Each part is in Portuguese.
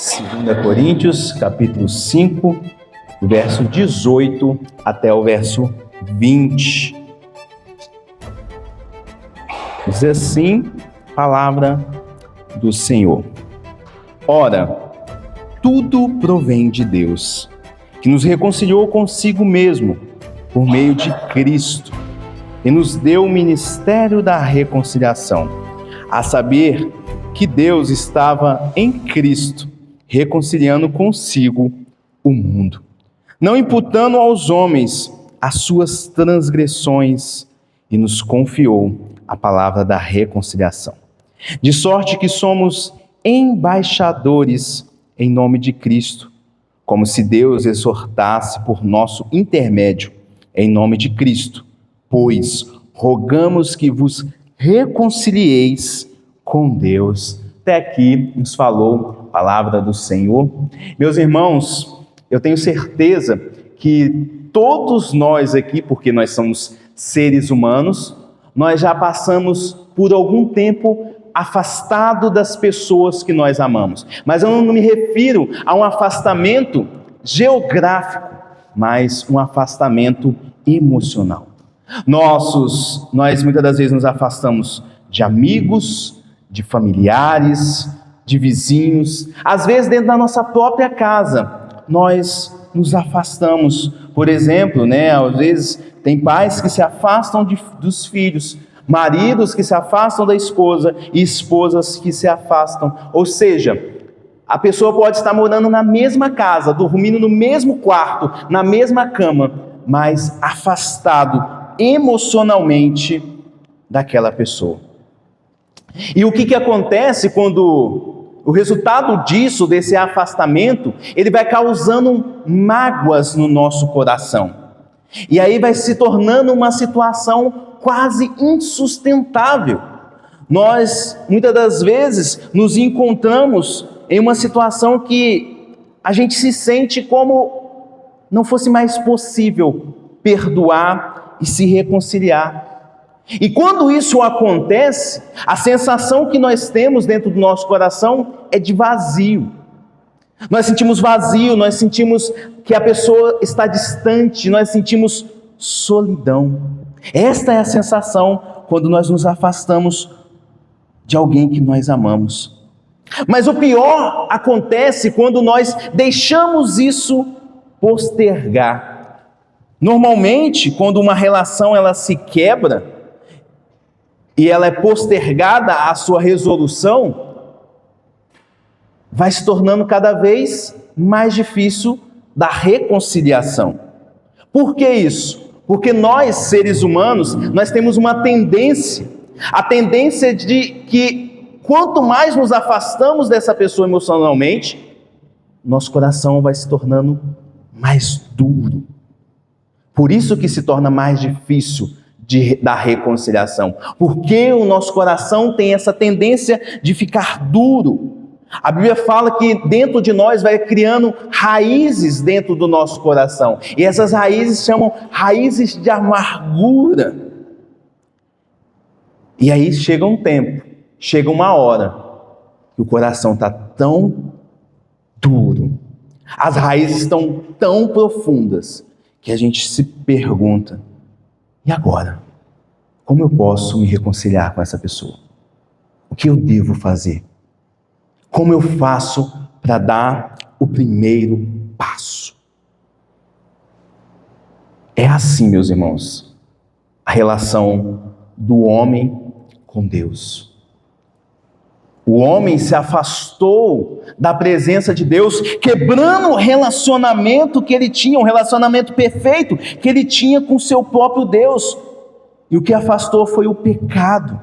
2 Coríntios, capítulo 5, verso 18 até o verso 20. Diz assim a palavra do Senhor. Ora, tudo provém de Deus, que nos reconciliou consigo mesmo, por meio de Cristo, e nos deu o ministério da reconciliação, a saber que Deus estava em Cristo, reconciliando consigo o mundo, não imputando aos homens as suas transgressões, e nos confiou a palavra da reconciliação. De sorte que somos embaixadores em nome de Cristo, como se Deus exortasse por nosso intermédio em nome de Cristo. Pois rogamos que vos reconcilieis com Deus. Até aqui nos falou a palavra do Senhor. Meus irmãos, eu tenho certeza que todos nós aqui, porque nós somos seres humanos, nós já passamos por algum tempo afastado das pessoas que nós amamos. Mas eu não me refiro a um afastamento geográfico, mas um afastamento emocional. Nós muitas das vezes nos afastamos de amigos, de familiares, de vizinhos. Às vezes dentro da nossa própria casa, nós nos afastamos. Por exemplo, às vezes tem pais que se afastam dos filhos, maridos que se afastam da esposa e esposas que se afastam. Ou seja, a pessoa pode estar morando na mesma casa, dormindo no mesmo quarto, na mesma cama, mas afastado emocionalmente daquela pessoa. E o que acontece quando o resultado disso, desse afastamento, ele vai causando mágoas no nosso coração. E aí vai se tornando uma situação quase insustentável. Nós, muitas das vezes, nos encontramos em uma situação que a gente se sente como não fosse mais possível perdoar e se reconciliar. E quando isso acontece, a sensação que nós temos dentro do nosso coração é de vazio. Nós sentimos vazio, nós sentimos que a pessoa está distante, nós sentimos solidão. Esta é a sensação quando nós nos afastamos de alguém que nós amamos. Mas o pior acontece quando nós deixamos isso postergar. Normalmente, quando uma relação ela se quebra e ela é postergada a sua resolução, vai se tornando cada vez mais difícil da reconciliação. Por que isso? Porque nós, seres humanos, nós temos uma tendência, a tendência de que quanto mais nos afastamos dessa pessoa emocionalmente, nosso coração vai se tornando mais duro. Por isso que se torna mais difícil da reconciliação, porque o nosso coração tem essa tendência de ficar duro. A Bíblia fala que dentro de nós vai criando raízes dentro do nosso coração, e essas raízes chamam raízes de amargura. E aí chega um tempo, chega uma hora, que o coração está tão duro, as raízes estão tão profundas, que a gente se pergunta: e agora? Como eu posso me reconciliar com essa pessoa? O que eu devo fazer? Como eu faço para dar o primeiro passo? É assim, meus irmãos, a relação do homem com Deus. O homem se afastou da presença de Deus, quebrando o relacionamento que ele tinha, um relacionamento perfeito que ele tinha com o seu próprio Deus. E o que afastou foi o pecado.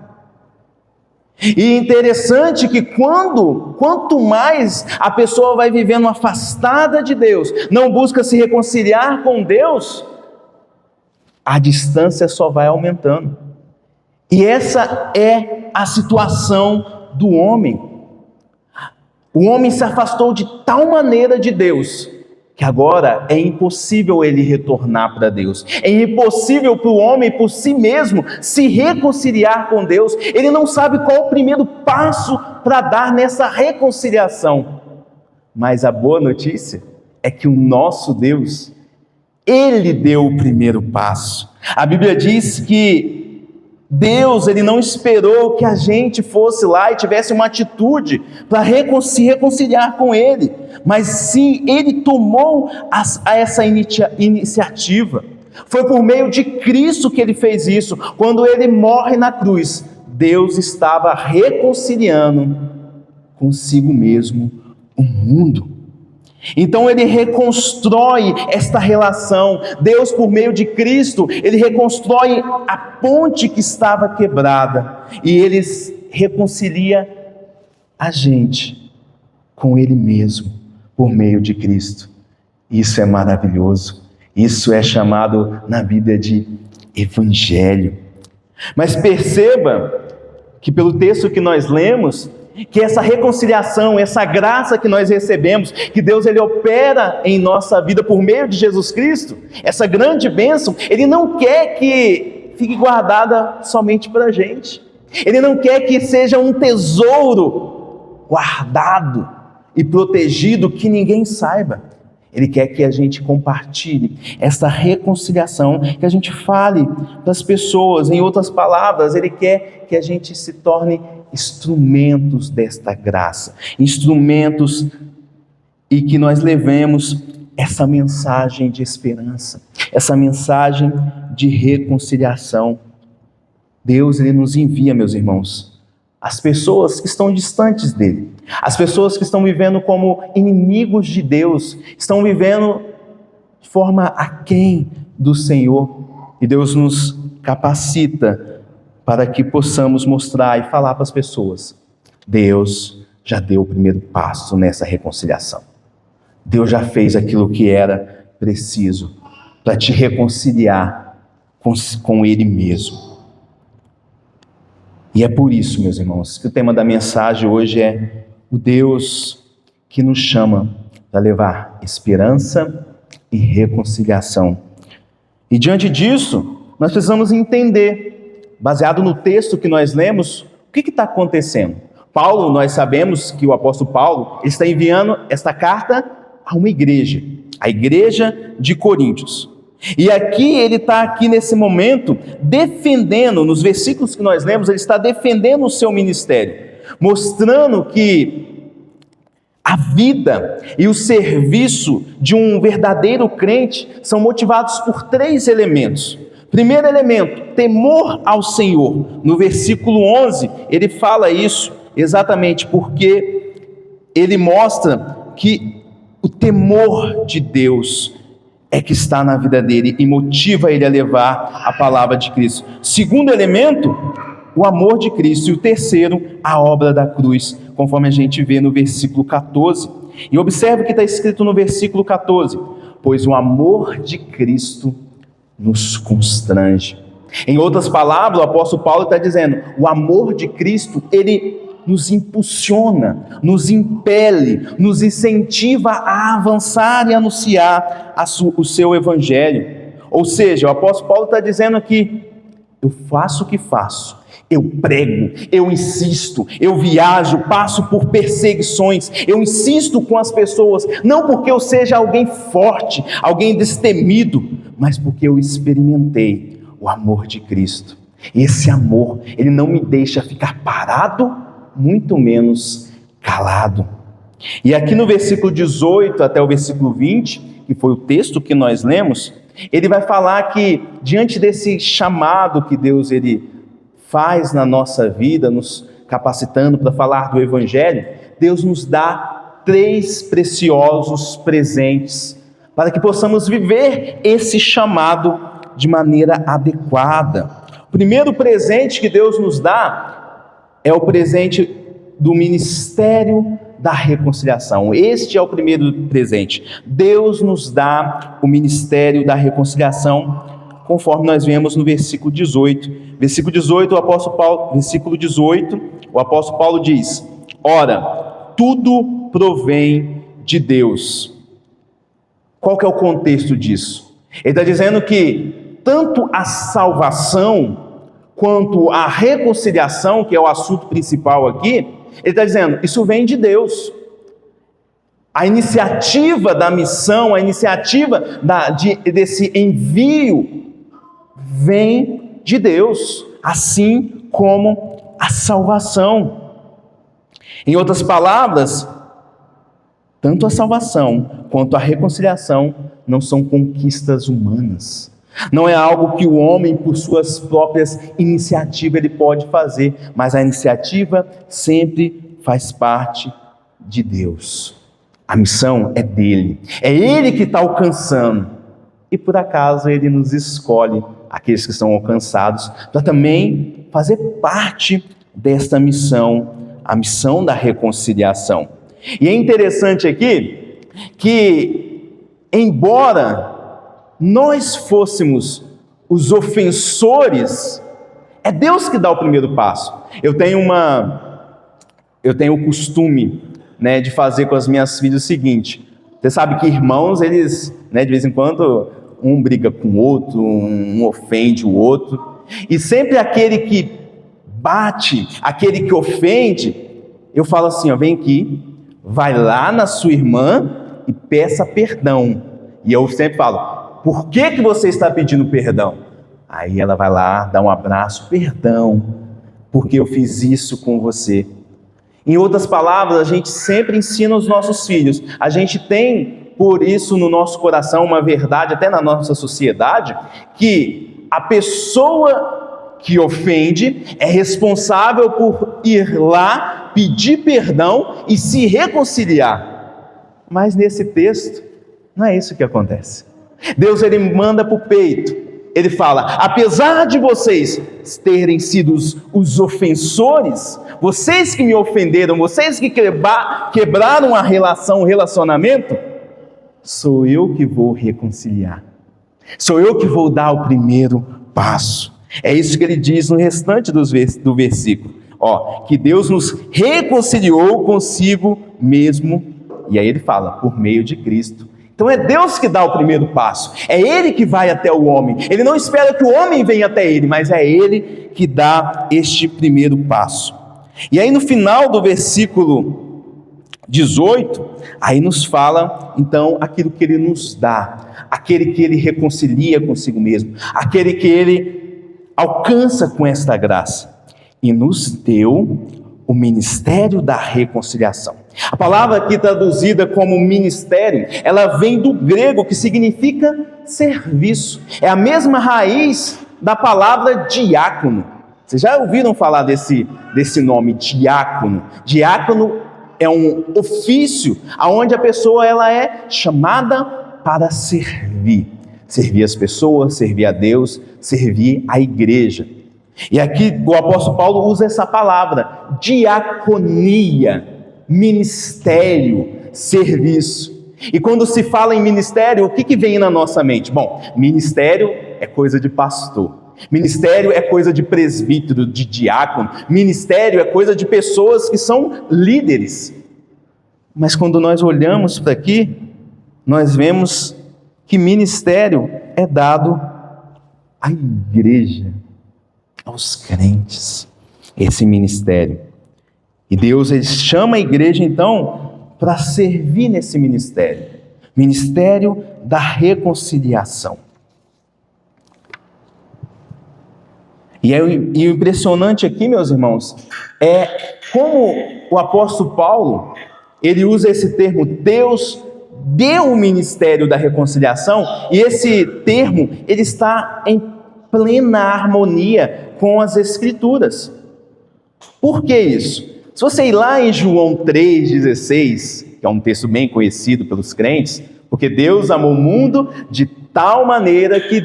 E interessante que quanto mais a pessoa vai vivendo afastada de Deus, não busca se reconciliar com Deus, a distância só vai aumentando. E essa é a situação do homem. O homem se afastou de tal maneira de Deus, que agora é impossível ele retornar para Deus. É impossível para o homem, por si mesmo, se reconciliar com Deus. Ele não sabe qual o primeiro passo para dar nessa reconciliação. Mas a boa notícia é que o nosso Deus, Ele deu o primeiro passo. A Bíblia diz que Deus, Ele não esperou que a gente fosse lá e tivesse uma atitude para se reconciliar com Ele, mas sim, Ele tomou essa iniciativa. Foi por meio de Cristo que Ele fez isso. Quando Ele morre na cruz, Deus estava reconciliando consigo mesmo o mundo. Então Ele reconstrói esta relação. Deus, por meio de Cristo, Ele reconstrói a ponte que estava quebrada, e Ele reconcilia a gente com Ele mesmo, por meio de Cristo. Isso é maravilhoso. Isso é chamado na Bíblia de Evangelho. Mas perceba que pelo texto que nós lemos, que essa reconciliação, essa graça que nós recebemos, que Deus Ele opera em nossa vida por meio de Jesus Cristo, essa grande bênção, Ele não quer que fique guardada somente para a gente. Ele não quer que seja um tesouro guardado e protegido que ninguém saiba. Ele quer que a gente compartilhe essa reconciliação, que a gente fale das pessoas. Em outras palavras, Ele quer que a gente se torne instrumentos desta graça, instrumentos, e que nós levemos essa mensagem de esperança, essa mensagem de reconciliação. Deus, Ele nos envia, meus irmãos, as pessoas que estão distantes dEle, as pessoas que estão vivendo como inimigos de Deus, estão vivendo de forma aquém do Senhor, e Deus nos capacita para que possamos mostrar e falar para as pessoas: Deus já deu o primeiro passo nessa reconciliação. Deus já fez aquilo que era preciso para te reconciliar com Ele mesmo. E é por isso, meus irmãos, que o tema da mensagem hoje é o Deus que nos chama para levar esperança e reconciliação. E diante disso, nós precisamos entender, baseado no texto que nós lemos, o que está acontecendo. Paulo, nós sabemos que o apóstolo Paulo está enviando esta carta a uma igreja, a igreja de Coríntios. E aqui ele está aqui nesse momento defendendo, nos versículos que nós lemos, ele está defendendo o seu ministério, mostrando que a vida e o serviço de um verdadeiro crente são motivados por 3 elementos. Primeiro elemento, temor ao Senhor. No versículo 11, ele fala isso exatamente porque ele mostra que o temor de Deus é que está na vida dele e motiva ele a levar a palavra de Cristo. Segundo elemento, o amor de Cristo. E o terceiro, a obra da cruz, conforme a gente vê no versículo 14. E observe o que está escrito no versículo 14: pois o amor de Cristo nos constrange. Em outras palavras, o apóstolo Paulo está dizendo: o amor de Cristo, ele nos impulsiona, nos impele, nos incentiva a avançar e anunciar o seu evangelho. Ou seja, o apóstolo Paulo está dizendo que eu faço o que faço, eu prego, eu insisto, eu viajo, passo por perseguições, eu insisto com as pessoas, não porque eu seja alguém forte, alguém destemido, mas porque eu experimentei o amor de Cristo. Esse amor, ele não me deixa ficar parado, muito menos calado. E aqui no versículo 18 até o versículo 20, que foi o texto que nós lemos, ele vai falar que diante desse chamado que Deus ele faz na nossa vida, nos capacitando para falar do evangelho, Deus nos dá 3 preciosos presentes para que possamos viver esse chamado de maneira adequada. O primeiro presente que Deus nos dá é o presente do ministério da reconciliação. Este é o primeiro presente. Deus nos dá o ministério da reconciliação, conforme nós vemos no versículo 18. Versículo 18, o apóstolo Paulo diz: ora, tudo provém de Deus. Qual que é o contexto disso? Ele está dizendo que tanto a salvação quanto a reconciliação, que é o assunto principal aqui, ele está dizendo, isso vem de Deus. A iniciativa da missão, a iniciativa desse envio vem de Deus, assim como a salvação. Em outras palavras, tanto a salvação quanto a reconciliação não são conquistas humanas. Não é algo que o homem, por suas próprias iniciativas, ele pode fazer, mas a iniciativa sempre faz parte de Deus. A missão é dele, é ele que está alcançando, e por acaso ele nos escolhe, aqueles que são alcançados, para também fazer parte desta missão, a missão da reconciliação. E é interessante aqui que, embora nós fôssemos os ofensores, é Deus que dá o primeiro passo. Eu tenho o costume, de fazer com as minhas filhas o seguinte: você sabe que irmãos, eles, de vez em quando, um briga com o outro, um ofende o outro, e sempre aquele que bate, aquele que ofende, eu falo assim, vem aqui, vai lá na sua irmã e peça perdão. E eu sempre falo, por que você está pedindo perdão? Aí ela vai lá, dá um abraço, perdão, porque eu fiz isso com você. Em outras palavras, a gente sempre ensina os nossos filhos, a gente tem por isso no nosso coração uma verdade, até na nossa sociedade, que a pessoa que ofende é responsável por ir lá, pedir perdão e se reconciliar. Mas nesse texto, não é isso que acontece. Deus, ele manda para o peito. Ele fala, apesar de vocês terem sido os ofensores, vocês que me ofenderam, vocês que quebraram a relação, o relacionamento, sou eu que vou reconciliar. Sou eu que vou dar o primeiro passo. É isso que ele diz no restante do versículo. Que Deus nos reconciliou consigo mesmo. E aí ele fala, por meio de Cristo. Então é Deus que dá o primeiro passo, é Ele que vai até o homem, Ele não espera que o homem venha até Ele, mas é Ele que dá este primeiro passo. E aí no final do versículo 18, aí nos fala então aquilo que Ele nos dá, aquele que Ele reconcilia consigo mesmo, aquele que Ele alcança com esta graça, e nos deu o ministério da reconciliação. A palavra aqui traduzida como ministério, ela vem do grego, que significa serviço. É a mesma raiz da palavra diácono. Vocês já ouviram falar desse nome, diácono? Diácono é um ofício onde a pessoa ela é chamada para servir. Servir as pessoas, servir a Deus, servir a igreja. E aqui o apóstolo Paulo usa essa palavra, diaconia, ministério, serviço. E quando se fala em ministério, o que vem na nossa mente? Bom, ministério é coisa de pastor, ministério é coisa de presbítero, de diácono, ministério é coisa de pessoas que são líderes. Mas quando nós olhamos para aqui, nós vemos que ministério é dado à igreja, aos crentes, esse ministério. E Deus, ele chama a igreja então para servir nesse ministério, ministério da reconciliação. E o impressionante aqui, meus irmãos, é como o apóstolo Paulo, ele usa esse termo, Deus deu o ministério da reconciliação, e esse termo, ele está em plena harmonia com as Escrituras. Por que isso? Se você ir lá em João 3,16, que é um texto bem conhecido pelos crentes, porque Deus amou o mundo de tal maneira que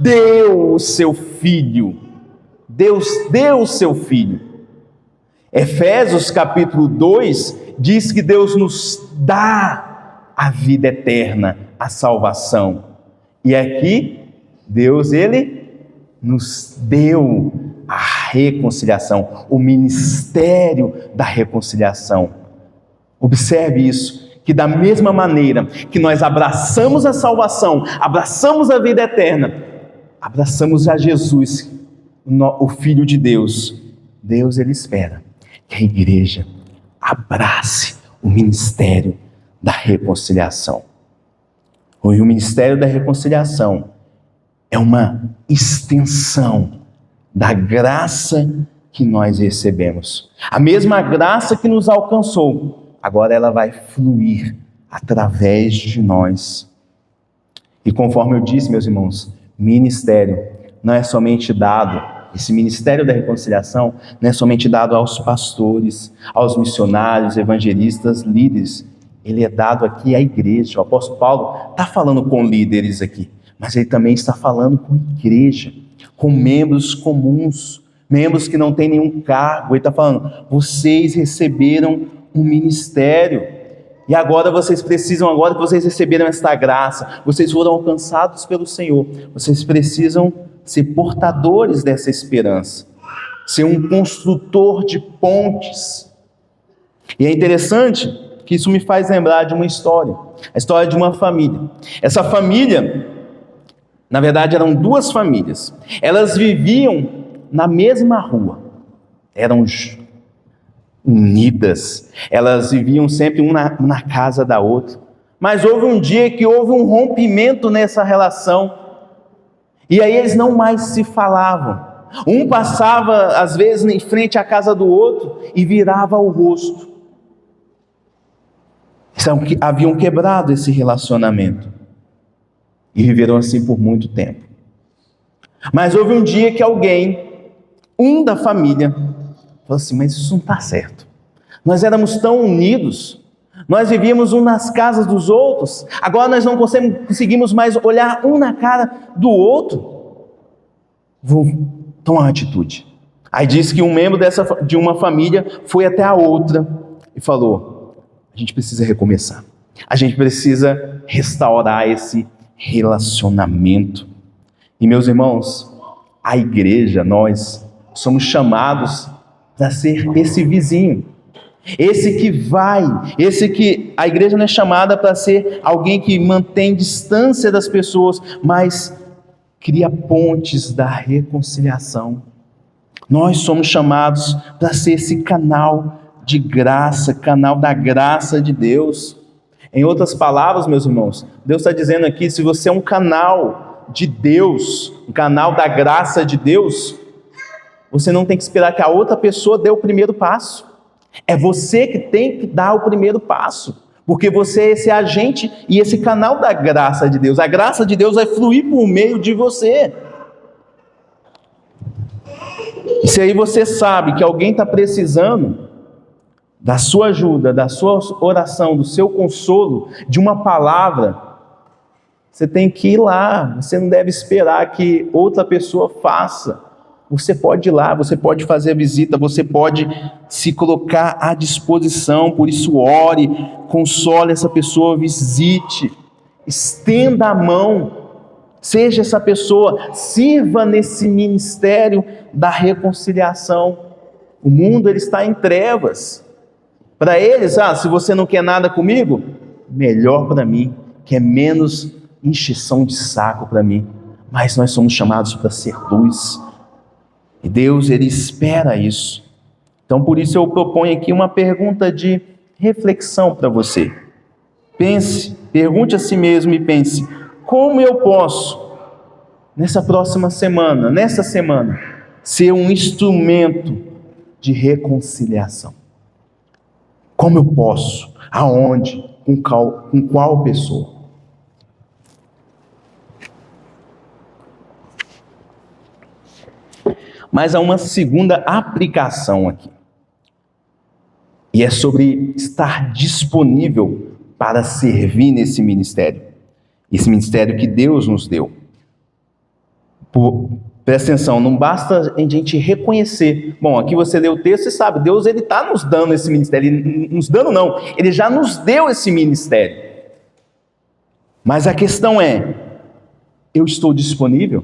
deu o seu Filho. Deus deu o seu Filho. Efésios capítulo 2 diz que Deus nos dá a vida eterna, a salvação. E aqui, Deus, ele nos deu a reconciliação, o ministério da reconciliação. Observe isso, que da mesma maneira que nós abraçamos a salvação, abraçamos a vida eterna, abraçamos a Jesus, o Filho de Deus, Deus ele espera que a igreja abrace o ministério da reconciliação. O ministério da reconciliação é uma extensão da graça que nós recebemos. A mesma graça que nos alcançou, agora ela vai fluir através de nós. E conforme eu disse, meus irmãos, ministério não é somente dado, esse ministério da reconciliação não é somente dado aos pastores, aos missionários, evangelistas, líderes. Ele é dado aqui à igreja. O apóstolo Paulo está falando com líderes aqui, mas ele também está falando com igreja, com membros comuns, membros que não têm nenhum cargo. Ele está falando, vocês receberam um ministério, e agora vocês precisam, agora que vocês receberam esta graça, vocês foram alcançados pelo Senhor, vocês precisam ser portadores dessa esperança, ser um construtor de pontes. E é interessante que isso me faz lembrar de uma história, a história de uma família. Essa família, na verdade eram duas famílias, elas viviam na mesma rua, eram unidas, elas viviam sempre uma na casa da outra, mas houve um dia que houve um rompimento nessa relação, e aí eles não mais se falavam. Um passava às vezes em frente à casa do outro e virava o rosto. Haviam quebrado esse relacionamento e viveram assim por muito tempo. Mas houve um dia que alguém, um da família, falou assim, mas isso não está certo. Nós éramos tão unidos, nós vivíamos um nas casas dos outros, agora nós não conseguimos mais olhar um na cara do outro. Vou tomar uma atitude. Aí disse que um membro de uma família foi até a outra e falou, a gente precisa recomeçar, a gente precisa restaurar esse relacionamento. E meus irmãos, a igreja, nós somos chamados para ser esse vizinho, esse que a igreja não é chamada para ser alguém que mantém distância das pessoas, mas cria pontes da reconciliação. Nós somos chamados para ser esse canal de graça, canal da graça de Deus. Em outras palavras, meus irmãos, Deus está dizendo aqui, se você é um canal de Deus, um canal da graça de Deus, você não tem que esperar que a outra pessoa dê o primeiro passo. É você que tem que dar o primeiro passo, porque você é esse agente e esse canal da graça de Deus. A graça de Deus vai fluir por meio de você. E se aí você sabe que alguém está precisando da sua ajuda, da sua oração, do seu consolo, de uma palavra, você tem que ir lá. Você não deve esperar que outra pessoa faça. Você pode ir lá, você pode fazer a visita, você pode se colocar à disposição. Por isso, ore, console essa pessoa, visite, estenda a mão, seja essa pessoa, sirva nesse ministério da reconciliação. O mundo ele está em trevas. Para eles, se você não quer nada comigo, melhor para mim, que é menos encheção de saco para mim. Mas nós somos chamados para ser luz. E Deus, Ele espera isso. Então, por isso eu proponho aqui uma pergunta de reflexão para você. Pense, pergunte a si mesmo e pense, como eu posso, nessa próxima semana, nessa semana, ser um instrumento de reconciliação? Como eu posso? Aonde? Com qual pessoa? Mas há uma segunda aplicação aqui. E é sobre estar disponível para servir nesse ministério. Esse ministério que Deus nos deu. Presta atenção, não basta a gente reconhecer. Bom, aqui você lê o texto e sabe, Deus ele está nos dando esse ministério. Ele já nos deu esse ministério. Mas a questão é, eu estou disponível?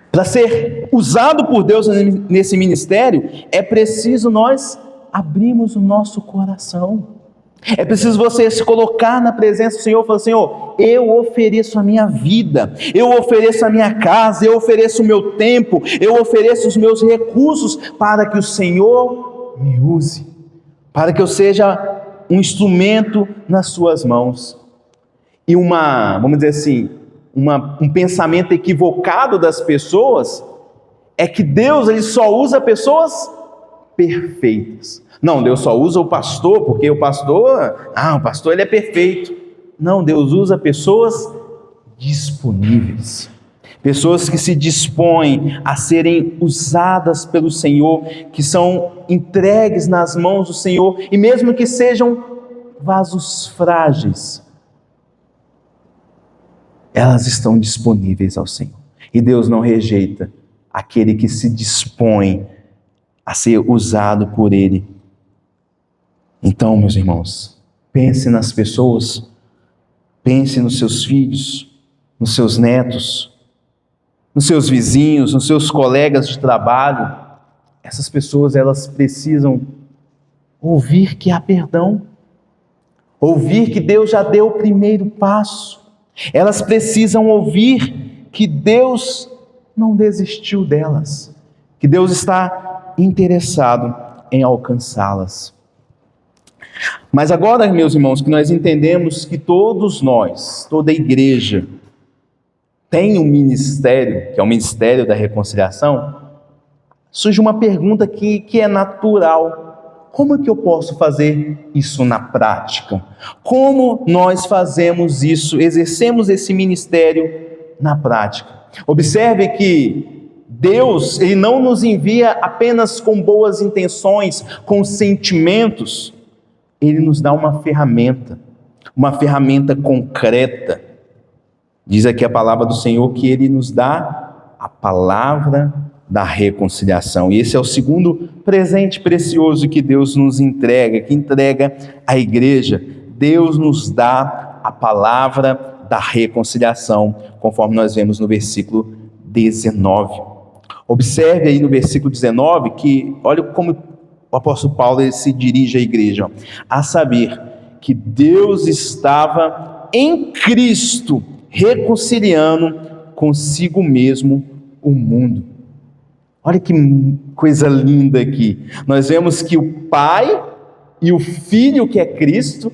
Para ser usado por Deus nesse ministério, é preciso nós abrirmos o nosso coração. É preciso você se colocar na presença do Senhor e falar, Senhor, eu ofereço a minha vida, eu ofereço a minha casa, eu ofereço o meu tempo, eu ofereço os meus recursos para que o Senhor me use, para que eu seja um instrumento nas suas mãos. E vamos dizer assim, um pensamento equivocado das pessoas é que Deus ele só usa pessoas perfeitas. Não, Deus só usa o pastor, porque o pastor ele é perfeito. Não, Deus usa pessoas disponíveis. Pessoas que se dispõem a serem usadas pelo Senhor, que são entregues nas mãos do Senhor, e mesmo que sejam vasos frágeis, elas estão disponíveis ao Senhor. E Deus não rejeita aquele que se dispõe a ser usado por Ele. Então, meus irmãos, pense nas pessoas, pense nos seus filhos, nos seus netos, nos seus vizinhos, nos seus colegas de trabalho. Essas pessoas, elas precisam ouvir que há perdão, ouvir que Deus já deu o primeiro passo. Elas precisam ouvir que Deus não desistiu delas, que Deus está interessado em alcançá-las. Mas agora, meus irmãos, que nós entendemos que todos nós, toda a igreja, tem um ministério, que é o ministério da reconciliação, surge uma pergunta que é natural. Como é que eu posso fazer isso na prática? Como nós fazemos isso, exercemos esse ministério na prática? Observe que Deus, Ele não nos envia apenas com boas intenções, com sentimentos. Ele nos dá uma ferramenta concreta. Diz aqui a palavra do Senhor que Ele nos dá a palavra da reconciliação. E esse é o segundo presente precioso que Deus nos entrega, que entrega à igreja. Deus nos dá a palavra da reconciliação, conforme nós vemos no versículo 19. Observe aí no versículo 19 que, olha como o apóstolo Paulo ele se dirige à igreja, a saber que Deus estava em Cristo reconciliando consigo mesmo o mundo. Olha que coisa linda aqui. Nós vemos que o Pai e o Filho, que é Cristo,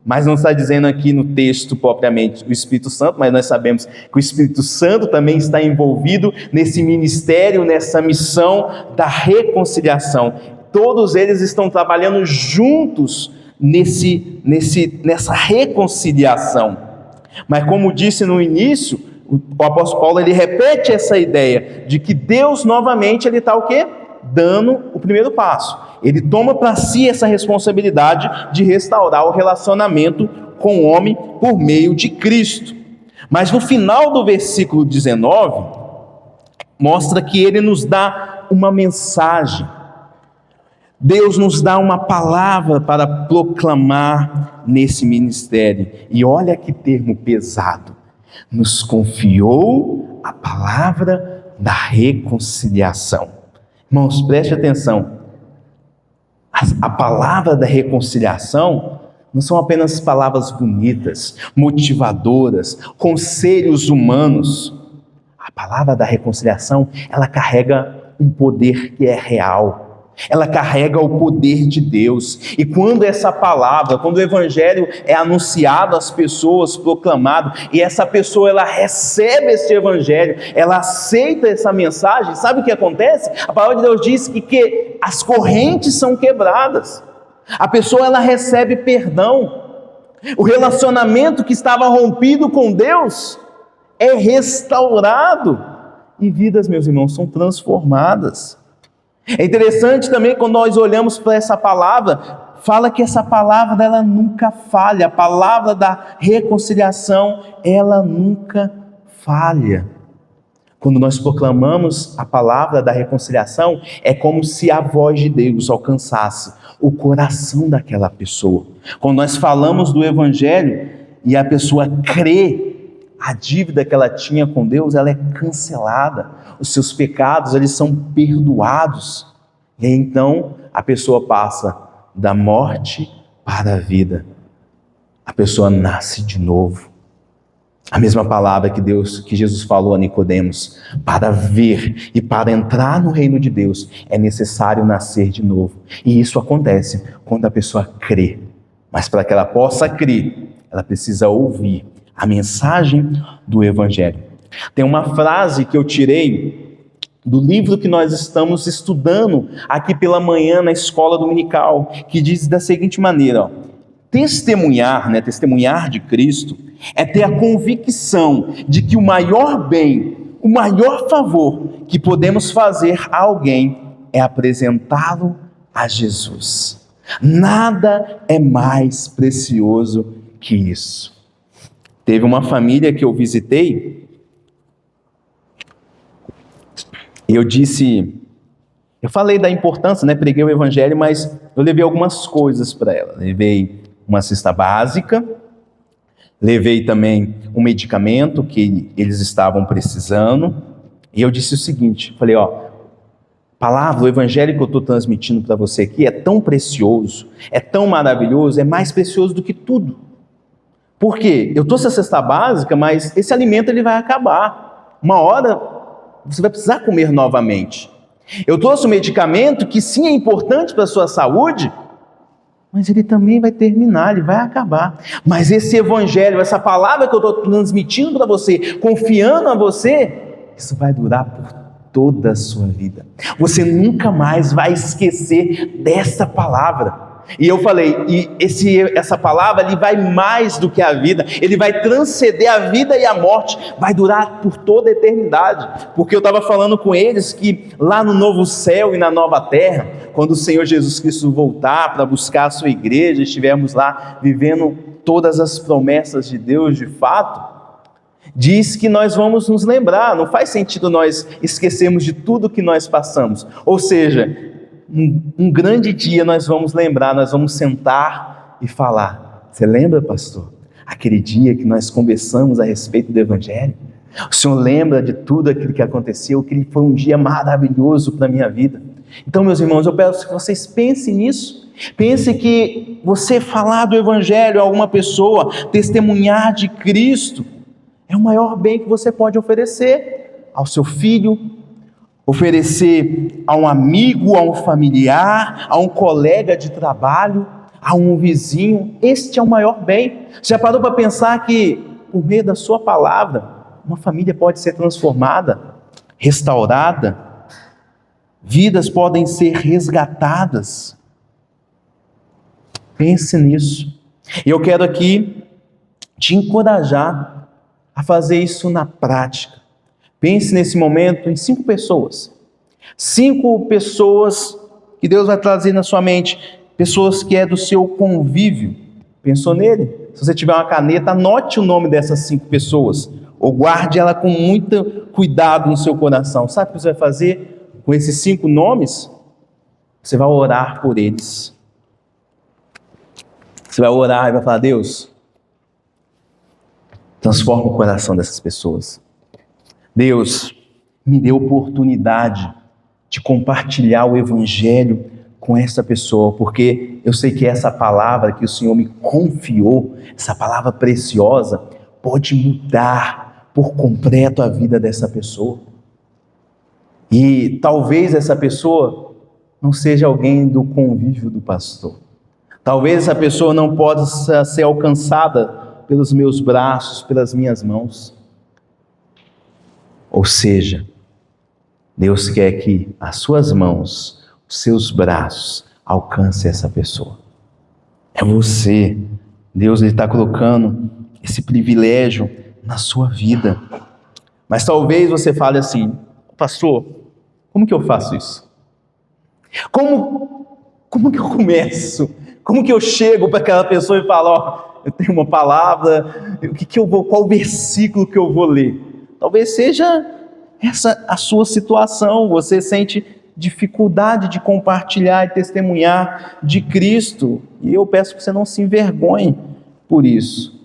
mas não está dizendo aqui no texto propriamente o Espírito Santo, mas nós sabemos que o Espírito Santo também está envolvido nesse ministério, nessa missão da reconciliação. Todos eles estão trabalhando juntos nessa reconciliação. Mas como disse no início, o apóstolo Paulo ele repete essa ideia de que Deus novamente ele está o quê? Dando o primeiro passo. Ele toma para si essa responsabilidade de restaurar o relacionamento com o homem por meio de Cristo. Mas no final do versículo 19, mostra que ele nos dá uma mensagem. Deus nos dá uma palavra para proclamar nesse ministério. E olha que termo pesado. Nos confiou a palavra da reconciliação. Irmãos, preste atenção. A palavra da reconciliação não são apenas palavras bonitas, motivadoras, conselhos humanos. A palavra da reconciliação, ela carrega um poder que é real. Ela carrega o poder de Deus. E quando essa palavra, quando o evangelho é anunciado às pessoas, proclamado, e essa pessoa ela recebe esse evangelho, ela aceita essa mensagem, sabe o que acontece? A palavra de Deus diz que as correntes são quebradas. A pessoa ela recebe perdão. O relacionamento que estava rompido com Deus é restaurado. E vidas, meus irmãos, são transformadas. É interessante também quando nós olhamos para essa palavra, fala que essa palavra ela nunca falha, a palavra da reconciliação, ela nunca falha. Quando nós proclamamos a palavra da reconciliação, é como se a voz de Deus alcançasse o coração daquela pessoa. Quando nós falamos do evangelho e a pessoa crê, a dívida que ela tinha com Deus, ela é cancelada. Os seus pecados, eles são perdoados. E então, a pessoa passa da morte para a vida. A pessoa nasce de novo. A mesma palavra que Jesus falou a Nicodemos, para ver e para entrar no reino de Deus, é necessário nascer de novo. E isso acontece quando a pessoa crê. Mas para que ela possa crer, ela precisa ouvir a mensagem do Evangelho. Tem uma frase que eu tirei do livro que nós estamos estudando aqui pela manhã na escola dominical, que diz da seguinte maneira: testemunhar de Cristo é ter a convicção de que o maior bem, o maior favor que podemos fazer a alguém é apresentá-lo a Jesus. Nada é mais precioso que isso. Teve uma família que eu visitei, e eu falei da importância, preguei o Evangelho, mas eu levei algumas coisas para ela. Levei uma cesta básica, levei também um medicamento que eles estavam precisando, e eu disse o seguinte, falei, palavra, o Evangelho que eu estou transmitindo para você aqui é tão precioso, é tão maravilhoso, é mais precioso do que tudo. Por quê? Eu trouxe a cesta básica, mas esse alimento ele vai acabar. Uma hora você vai precisar comer novamente. Eu trouxe um medicamento que sim é importante para a sua saúde, mas ele também vai terminar, ele vai acabar. Mas esse Evangelho, essa palavra que eu estou transmitindo para você, confiando a você, isso vai durar por toda a sua vida. Você nunca mais vai esquecer dessa palavra. E eu falei, essa palavra ele vai mais do que a vida, ele vai transcender a vida e a morte, vai durar por toda a eternidade. Porque eu estava falando com eles que lá no novo céu e na nova terra, quando o Senhor Jesus Cristo voltar para buscar a sua igreja, estivermos lá vivendo todas as promessas de Deus de fato, diz que nós vamos nos lembrar, não faz sentido nós esquecermos de tudo que nós passamos. Ou seja, um grande dia nós vamos lembrar, nós vamos sentar e falar: você lembra, pastor? Aquele dia que nós conversamos a respeito do Evangelho? O senhor lembra de tudo aquilo que aconteceu? Que foi um dia maravilhoso para a minha vida. Então, meus irmãos, eu peço que vocês pensem nisso. Pense que você falar do Evangelho a alguma pessoa, testemunhar de Cristo, é o maior bem que você pode oferecer ao seu filho, oferecer a um amigo, a um familiar, a um colega de trabalho, a um vizinho. Este é o maior bem. Já parou para pensar que, por meio da sua palavra, uma família pode ser transformada, restaurada, vidas podem ser resgatadas? Pense nisso. E eu quero aqui te encorajar a fazer isso na prática. Pense nesse momento em 5 pessoas. 5 pessoas que Deus vai trazer na sua mente. Pessoas que é do seu convívio. Pensou nele? Se você tiver uma caneta, anote o nome dessas 5 pessoas. Ou guarde ela com muito cuidado no seu coração. Sabe o que você vai fazer com esses 5 nomes? Você vai orar por eles. Você vai orar e vai falar: Deus, transforma o coração dessas pessoas. Deus, me dê oportunidade de compartilhar o Evangelho com essa pessoa, porque eu sei que essa palavra que o Senhor me confiou, essa palavra preciosa, pode mudar por completo a vida dessa pessoa. E talvez essa pessoa não seja alguém do convívio do pastor. Talvez essa pessoa não possa ser alcançada pelos meus braços, pelas minhas mãos. Ou seja, Deus quer que as suas mãos, os seus braços, alcancem essa pessoa. É você. Deus está colocando esse privilégio na sua vida. Mas talvez você fale assim: pastor, como que eu faço isso? Como que eu começo? Como que eu chego para aquela pessoa e falo: eu tenho uma palavra, qual o versículo que eu vou ler? Talvez seja essa a sua situação, você sente dificuldade de compartilhar e testemunhar de Cristo, e eu peço que você não se envergonhe por isso.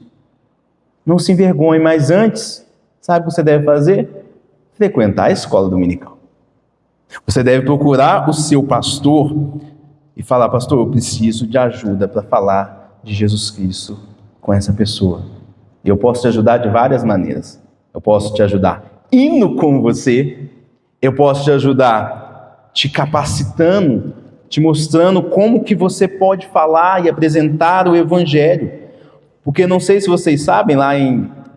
Não se envergonhe, mas antes, sabe o que você deve fazer? Frequentar a escola dominical. Você deve procurar o seu pastor e falar: pastor, eu preciso de ajuda para falar de Jesus Cristo com essa pessoa. E eu posso te ajudar de várias maneiras. Eu posso te ajudar indo com você, eu posso te ajudar te capacitando te mostrando como que você pode falar e apresentar o Evangelho. Porque não sei se vocês sabem,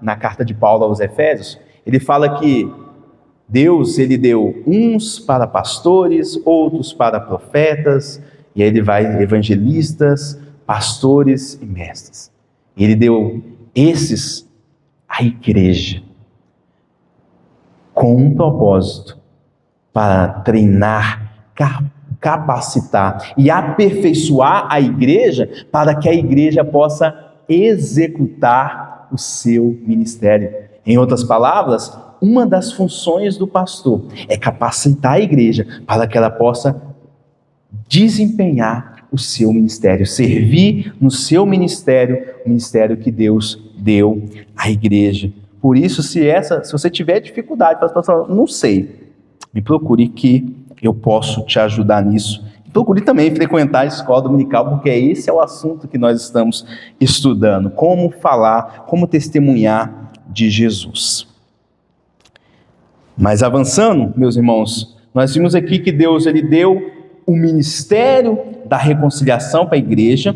na carta de Paulo aos Efésios, ele fala que Deus, ele deu uns para pastores, outros para profetas, e aí ele vai evangelistas, pastores e mestres. Ele deu esses à igreja, com um propósito, para treinar, capacitar e aperfeiçoar a igreja, para que a igreja possa executar o seu ministério. Em outras palavras, uma das funções do pastor é capacitar a igreja para que ela possa desempenhar o seu ministério, servir no seu ministério, o ministério que Deus deu à igreja. Por isso, se você tiver dificuldade, pastor, não sei, me procure que eu posso te ajudar nisso. Procure também frequentar a escola dominical, porque esse é o assunto que nós estamos estudando, como falar, como testemunhar de Jesus. Mas avançando, meus irmãos, nós vimos aqui que Deus ele deu o ministério da reconciliação para a igreja.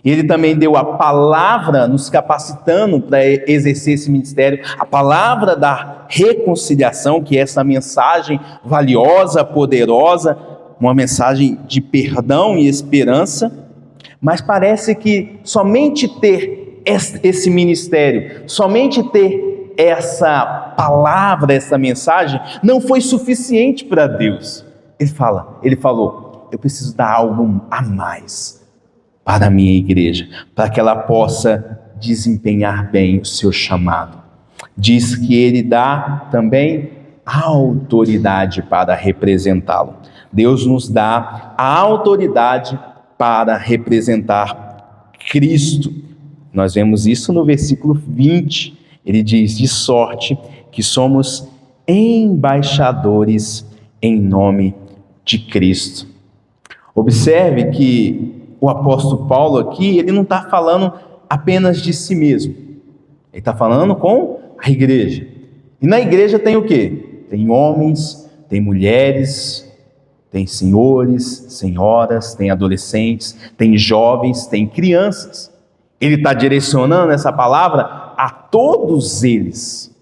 Ele também deu a palavra, nos capacitando para exercer esse ministério, a palavra da reconciliação, que é essa mensagem valiosa, poderosa, uma mensagem de perdão e esperança. Mas parece que somente ter esse ministério, somente ter essa palavra, essa mensagem, não foi suficiente para Deus. Ele falou, eu preciso dar algo a mais para a minha igreja, para que ela possa desempenhar bem o seu chamado. Diz que ele dá também autoridade para representá-lo. Deus nos dá a autoridade para representar Cristo. Nós vemos isso no versículo 20. Ele diz, de sorte que somos embaixadores em nome de Cristo. Observe que o apóstolo Paulo aqui, ele não está falando apenas de si mesmo. Ele está falando com a igreja. E na igreja tem o quê? Tem homens, tem mulheres, tem senhores, senhoras, tem adolescentes, tem jovens, tem crianças. Ele está direcionando essa palavra a todos eles,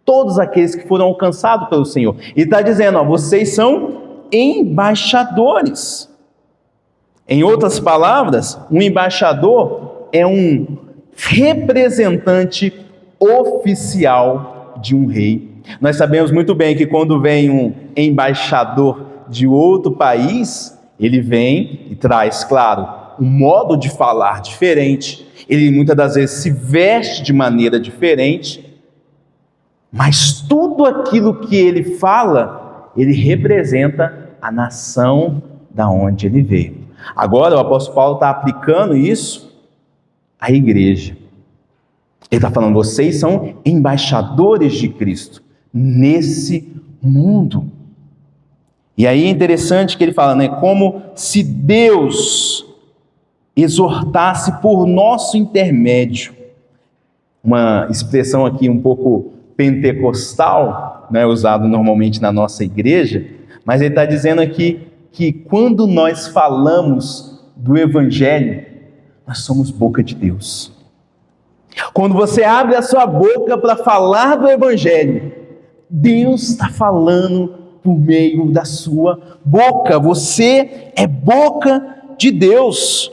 todos aqueles que foram alcançados pelo Senhor. Ele está dizendo, vocês são embaixadores. Em outras palavras, um embaixador é um representante oficial de um rei. Nós sabemos muito bem que quando vem um embaixador de outro país, ele vem e traz, claro, um modo de falar diferente. Ele muitas das vezes se veste de maneira diferente, mas tudo aquilo que ele fala, ele representa a nação da onde ele veio. Agora o apóstolo Paulo está aplicando isso à igreja. Ele está falando, vocês são embaixadores de Cristo nesse mundo. E aí é interessante que ele fala, né, como se Deus exortasse por nosso intermédio. Uma expressão aqui um pouco pentecostal, né, usado normalmente na nossa igreja, mas ele está dizendo aqui que quando nós falamos do Evangelho, nós somos boca de Deus. Quando você abre a sua boca para falar do Evangelho, Deus está falando por meio da sua boca. Você é boca de Deus.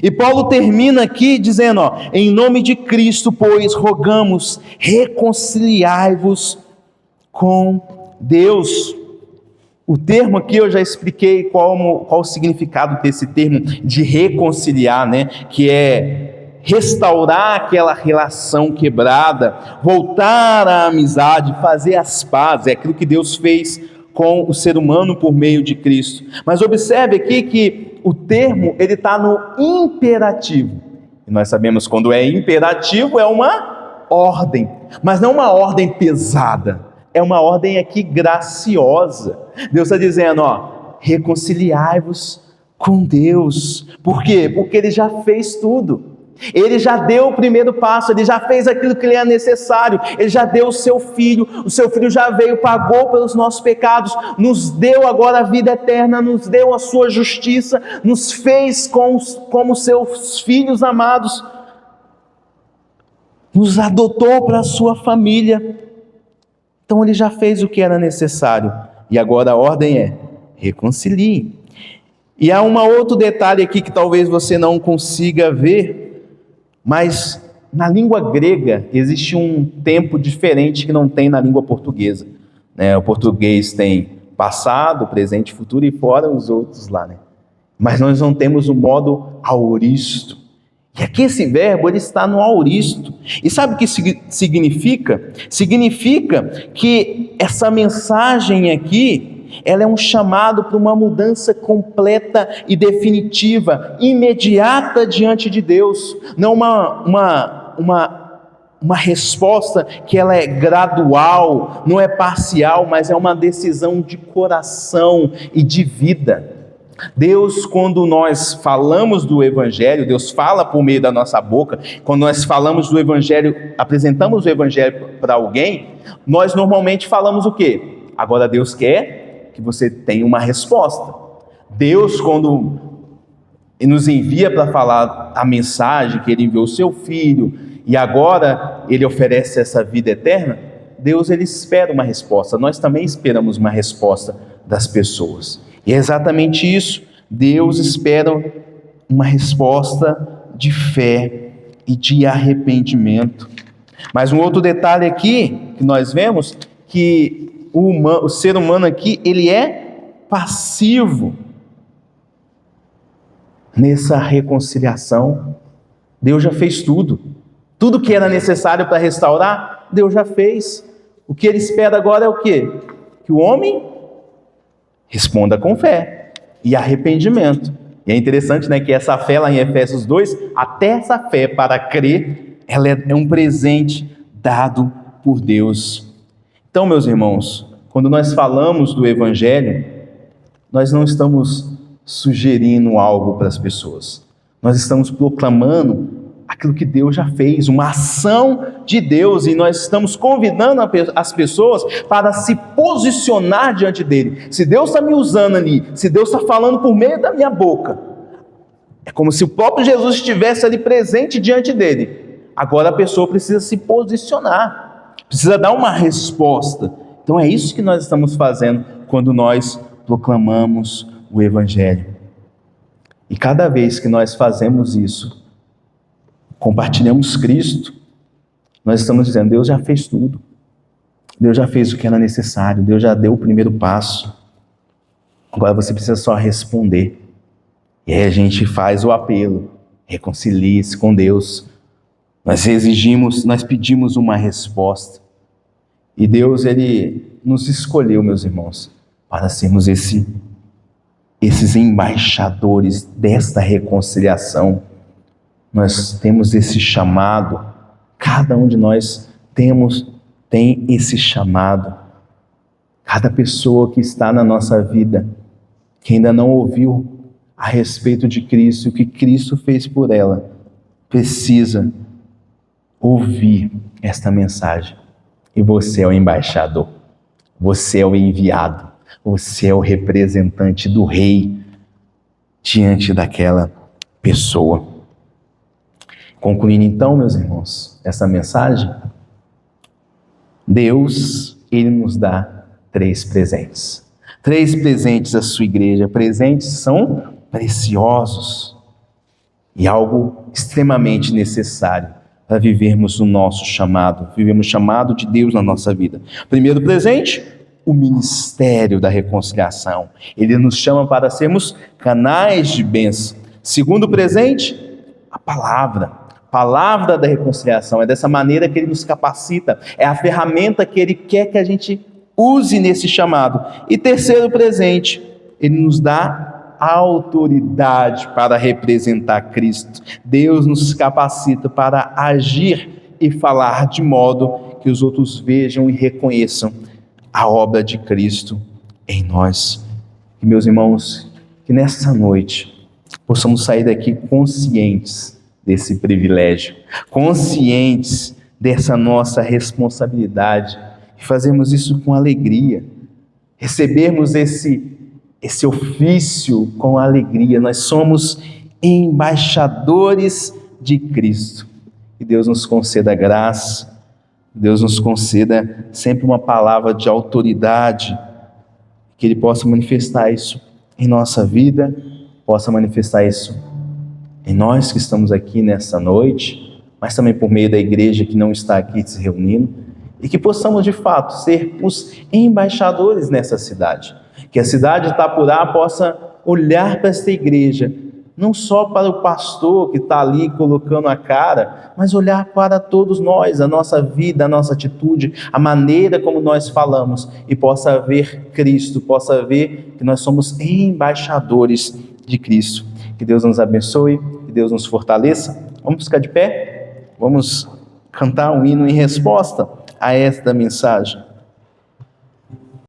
E Paulo termina aqui dizendo, em nome de Cristo, pois, rogamos, reconciliai-vos com Deus. O termo aqui eu já expliquei qual o significado desse termo de reconciliar, né? Que é restaurar aquela relação quebrada, voltar à amizade, fazer as pazes, é aquilo que Deus fez com o ser humano por meio de Cristo. Mas observe aqui que o termo ele está no imperativo. E nós sabemos quando é imperativo é uma ordem, mas não uma ordem pesada, é uma ordem aqui graciosa. Deus está dizendo, reconciliai-vos com Deus. Por quê? Porque Ele já fez tudo. Ele já deu o primeiro passo, ele já fez aquilo que lhe é necessário, ele já deu o seu filho já veio, pagou pelos nossos pecados, nos deu agora a vida eterna, nos deu a sua justiça, nos fez como seus filhos amados, nos adotou para a sua família. Então ele já fez o que era necessário, e agora a ordem é: reconcilie. E há um outro detalhe aqui que talvez você não consiga ver, mas na língua grega existe um tempo diferente que não tem na língua portuguesa, né? O português tem passado, presente, futuro e fora os outros lá, né? Mas nós não temos o modo auristo. E aqui esse verbo ele está no auristo. E sabe o que significa? Significa que essa mensagem aqui, ela é um chamado para uma mudança completa e definitiva, imediata diante de Deus. Não uma resposta que ela é gradual, não é parcial, mas é uma decisão de coração e de vida. Deus, quando nós falamos do Evangelho, Deus fala por meio da nossa boca. Quando nós falamos do Evangelho, apresentamos o Evangelho para alguém, nós normalmente falamos o quê? Agora Deus quer que você tenha uma resposta. Deus, quando nos envia para falar a mensagem, que Ele enviou o seu Filho, e agora Ele oferece essa vida eterna, Deus ele espera uma resposta. Nós também esperamos uma resposta das pessoas. E é exatamente isso. Deus espera uma resposta de fé e de arrependimento. Mas um outro detalhe aqui que nós vemos, que o ser humano aqui, ele é passivo nessa reconciliação. Deus já fez tudo. Tudo que era necessário para restaurar, Deus já fez. O que Ele espera agora é o quê? Que o homem responda com fé e arrependimento. E é interessante, né, que essa fé lá em Efésios 2, até essa fé para crer, ela é um presente dado por Deus. Então, meus irmãos, quando nós falamos do Evangelho, nós não estamos sugerindo algo para as pessoas. Nós estamos proclamando aquilo que Deus já fez, uma ação de Deus, e nós estamos convidando as pessoas para se posicionar diante dele. Se Deus está me usando ali, se Deus está falando por meio da minha boca, é como se o próprio Jesus estivesse ali presente diante dele. Agora a pessoa precisa se posicionar, precisa dar uma resposta. Então é isso que nós estamos fazendo quando nós proclamamos o Evangelho. E cada vez que nós fazemos isso, compartilhamos Cristo, nós estamos dizendo: Deus já fez tudo, Deus já fez o que era necessário, Deus já deu o primeiro passo, agora você precisa só responder. E aí a gente faz o apelo: reconcilie-se com Deus. Nós pedimos uma resposta, e Deus ele nos escolheu, meus irmãos, para sermos esses embaixadores desta reconciliação. Nós temos esse chamado, cada um de nós tem esse chamado. Cada pessoa que está na nossa vida, que ainda não ouviu a respeito de Cristo, o que Cristo fez por ela, precisa ouvir esta mensagem. E você é o embaixador, você é o enviado, você é o representante do Rei diante daquela pessoa. Concluindo então, meus irmãos, essa mensagem, Deus, Ele nos dá 3 presentes. 3 presentes à sua igreja. Presentes são preciosos e algo extremamente necessário para vivermos o nosso chamado, vivermos o chamado de Deus na nossa vida. Primeiro presente, o ministério da reconciliação. Ele nos chama para sermos canais de bênção. Segundo presente, a palavra da reconciliação. É dessa maneira que Ele nos capacita, é a ferramenta que Ele quer que a gente use nesse chamado. E terceiro presente, Ele nos dá autoridade para representar Cristo. Deus nos capacita para agir e falar de modo que os outros vejam e reconheçam a obra de Cristo em nós. E, meus irmãos, que nessa noite possamos sair daqui conscientes desse privilégio, conscientes dessa nossa responsabilidade, e fazemos isso com alegria, recebermos esse ofício com alegria. Nós somos embaixadores de Cristo. Que Deus nos conceda graça, Deus nos conceda sempre uma palavra de autoridade, que Ele possa manifestar isso em nossa vida, possa manifestar isso em nós que estamos aqui nessa noite, mas também por meio da igreja que não está aqui se reunindo, e que possamos de fato ser os embaixadores nessa cidade. Que a cidade de Itapurá possa olhar para esta igreja, não só para o pastor que está ali colocando a cara, mas olhar para todos nós, a nossa vida, a nossa atitude, a maneira como nós falamos, e possa ver Cristo, possa ver que nós somos embaixadores de Cristo. Que Deus nos abençoe, que Deus nos fortaleça. Vamos ficar de pé? Vamos cantar um hino em resposta a esta mensagem.